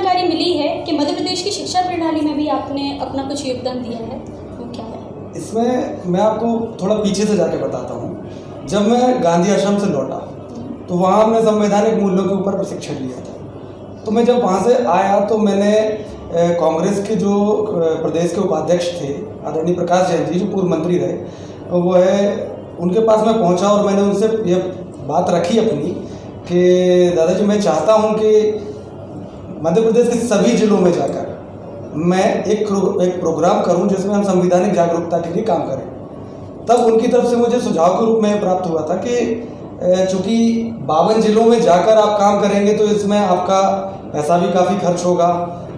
जानकारी मिली है कि मध्य प्रदेश की शिक्षा प्रणाली में भी आपने अपना कुछ योगदान दिया है, वो क्या है? इसमें मैं आपको थोड़ा पीछे से जाके बताता हूँ। जब मैं गांधी आश्रम से लौटा तो वहाँ हमने संवैधानिक मूल्यों के ऊपर प्रशिक्षण लिया था। तो मैं जब वहाँ से आया तो मैंने कांग्रेस के जो प्रदेश के उपाध्यक्ष थे आदरणीय प्रकाश जैन जी, जो पूर्व मंत्री रहे, वो है, उनके पास मैं पहुँचा और मैंने उनसे ये बात रखी अपनी कि दादाजी मैं चाहता हूँ कि मध्य प्रदेश के सभी जिलों में जाकर मैं एक प्रोग्राम करूं जिसमें हम संवैधानिक जागरूकता के लिए काम करें। तब उनकी तरफ से मुझे सुझाव के रूप में प्राप्त हुआ था कि चूँकि 52 जिलों में जाकर आप काम करेंगे तो इसमें आपका पैसा भी काफ़ी खर्च होगा,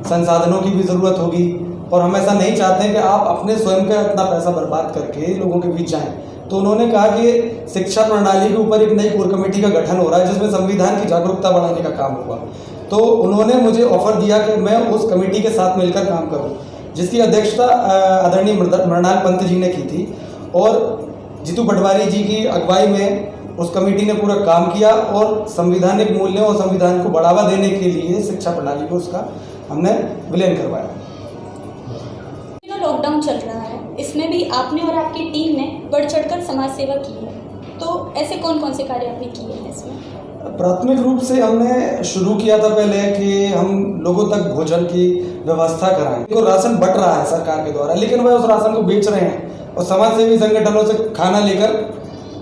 संसाधनों की भी ज़रूरत होगी, और हम ऐसा नहीं चाहते हैं कि आप अपने स्वयं का इतना पैसा बर्बाद करके लोगों के बीच जाएँ। तो उन्होंने कहा कि शिक्षा प्रणाली के ऊपर एक नई कोर कमेटी का गठन हो रहा है जिसमें संविधान की जागरूकता बढ़ाने का काम होगा। तो उन्होंने मुझे ऑफर दिया कि मैं उस कमेटी के साथ मिलकर काम करूं, जिसकी अध्यक्षता आदरणीय मृणाल पंत जी ने की थी, और जीतू पटवारी जी की अगुवाई में उस कमेटी ने पूरा काम किया और संवैधानिक मूल्यों और संविधान को बढ़ावा देने के लिए शिक्षा प्रणाली को उसका हमने विलयन करवाया। लॉकडाउन चल रहा है, इसमें भी आपने और आपकी टीम ने बढ़ चढ़कर समाज सेवा की है, तो ऐसे कौन कौन से कार्य आपने किए हैं इसमें? प्राथमिक रूप से हमने शुरू किया था पहले कि हम लोगों तक भोजन की व्यवस्था कराएं। तो राशन बंट रहा है सरकार के द्वारा, लेकिन वह उस राशन को बेच रहे हैं और समाज सेवी संगठनों से खाना लेकर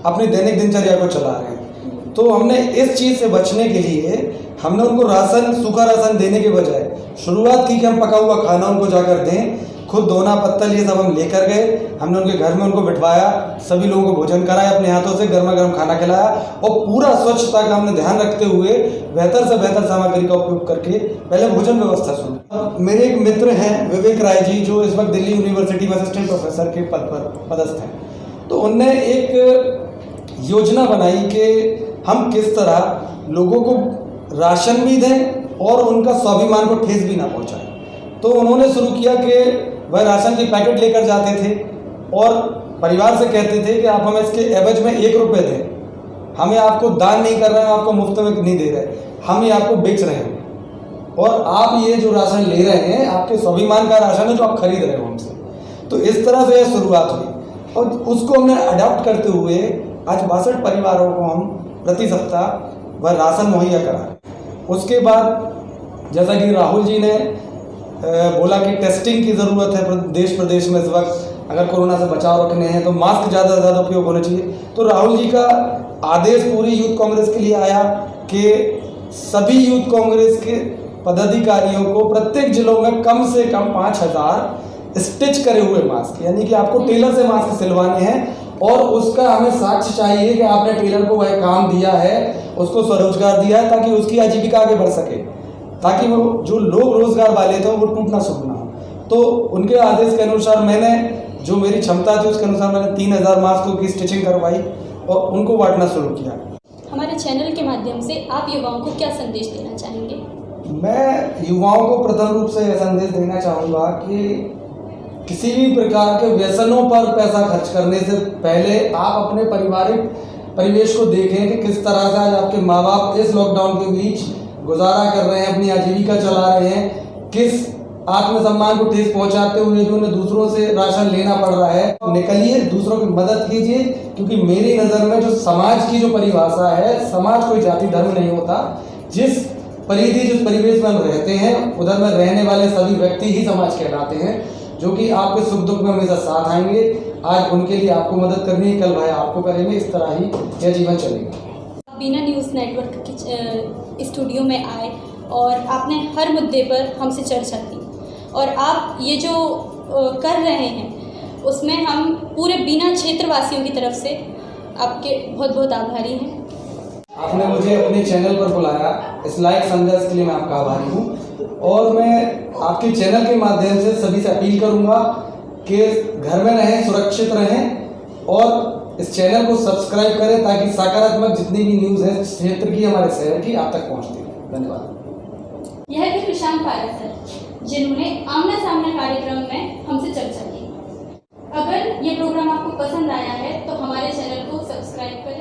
अपनी दैनिक दिनचर्या को चला रहे हैं। तो हमने इस चीज़ से बचने के लिए हमने उनको राशन, सूखा राशन देने के बजाय शुरुआत की कि हम पका हुआ खाना उनको जाकर दें। खुद दोना पत्तल ये सब हम लेकर गए, हमने उनके घर में उनको बिठवाया, सभी लोगों को भोजन कराया, अपने हाथों से गर्मा गर्म खाना खिलाया, और पूरा स्वच्छता का हमने ध्यान रखते हुए बेहतर से बेहतर सामग्री का उपयोग करके पहले भोजन व्यवस्था शुरू। मेरे एक मित्र हैं विवेक राय जी, जो इस वक्त दिल्ली यूनिवर्सिटी में असिस्टेंट प्रोफेसर के पद पर पदस्थ हैं। तो उनने एक योजना बनाई कि हम किस तरह लोगों को राशन भी दें और उनका स्वाभिमान को ठेस भी ना पहुँचाएं। तो उन्होंने शुरू किया कि वह राशन की पैकेट लेकर जाते थे और परिवार से कहते थे कि आप हमें इसके एवज में 1 रुपये दें, हमें आपको दान नहीं कर रहे हैं, आपको मुफ्त में नहीं दे रहे, हम ये आपको बेच रहे हैं, और आप ये जो राशन ले रहे हैं आपके स्वाभिमान का राशन है जो आप खरीद रहे हो हमसे। तो इस तरह से यह शुरुआत हुई और उसको हमने अडॉप्ट करते हुए आज 62 परिवारों को हम प्रति सप्ताह वह राशन मुहैया कराएं। उसके बाद जैसा कि राहुल जी ने बोला कि टेस्टिंग की ज़रूरत है देश प्रदेश में इस वक्त, अगर कोरोना से बचाव रखने हैं तो मास्क ज़्यादा से ज़्यादा उपयोग होना चाहिए। तो राहुल जी का आदेश पूरी यूथ कांग्रेस के लिए आया कि सभी यूथ कांग्रेस के पदाधिकारियों को प्रत्येक जिलों में कम से कम 5000 स्टिच करे हुए मास्क, यानी कि आपको टेलर से मास्क सिलवाने हैं और उसका हमें साक्ष्य चाहिए कि आपने टेलर को वह काम दिया है, उसको स्वरोजगार दिया है, ताकि उसकी आजीविका आगे बढ़ सके, ताकि वो जो लोग रोजगार वाले थे वो टूटना सूखना हो। तो उनके आदेश के अनुसार मैंने जो मेरी क्षमता थी उसके अनुसार मैंने 3000 मास्कों की स्टिचिंग करवाई और उनको बांटना शुरू किया। हमारे चैनल के माध्यम से आप युवाओं को क्या संदेश देना चाहेंगे? मैं युवाओं को प्रथम रूप से यह संदेश देना चाहूँगा कि किसी भी प्रकार के व्यसनों पर पैसा खर्च करने से पहले आप अपने पारिवारिक परिवेश को देखें कि किस तरह से आज आपके माँ बाप इस लॉकडाउन के बीच गुजारा कर रहे हैं, अपनी आजीविका चला रहे हैं, किस आत्मसम्मान को ठेस पहुंचाते हुए भी उन्हें दूसरों से राशन लेना पड़ रहा है। निकलिए, दूसरों की मदद कीजिए, क्योंकि मेरी नज़र में जो समाज की जो परिभाषा है, समाज कोई जाति धर्म नहीं होता। जिस परिधि जिस परिवेश में हम रहते हैं उधर में रहने वाले सभी व्यक्ति ही समाज कहलाते हैं, जो कि आपके सुख दुख में हमेशा साथ आएंगे। आज उनके लिए आपको मदद करनी है, कल भाई आपको करेंगे, इस तरह ही यह जीवन चलेगा। बीना न्यूज़ नेटवर्क के स्टूडियो में आए और आपने हर मुद्दे पर हमसे चर्चा की, और आप ये जो कर रहे हैं उसमें हम पूरे बीना क्षेत्रवासियों की तरफ से आपके बहुत बहुत आभारी हैं। आपने मुझे अपने चैनल पर बुलाया, इस लाइक संदेश के लिए मैं आपका आभारी हूँ। और मैं आपके चैनल के माध्यम से सभी से अपील करूँगा कि घर में रहें, सुरक्षित रहें और इस चैनल को सब्सक्राइब करें ताकि सकारात्मक जितनी भी न्यूज़ है क्षेत्र की, हमारे शहर की, आप तक पहुँचती है। धन्यवाद। यह थे प्रशांत पारस सर, जिन्होंने आमने सामने कार्यक्रम में हमसे चर्चा की। अगर ये प्रोग्राम आपको पसंद आया है तो हमारे चैनल को सब्सक्राइब करें।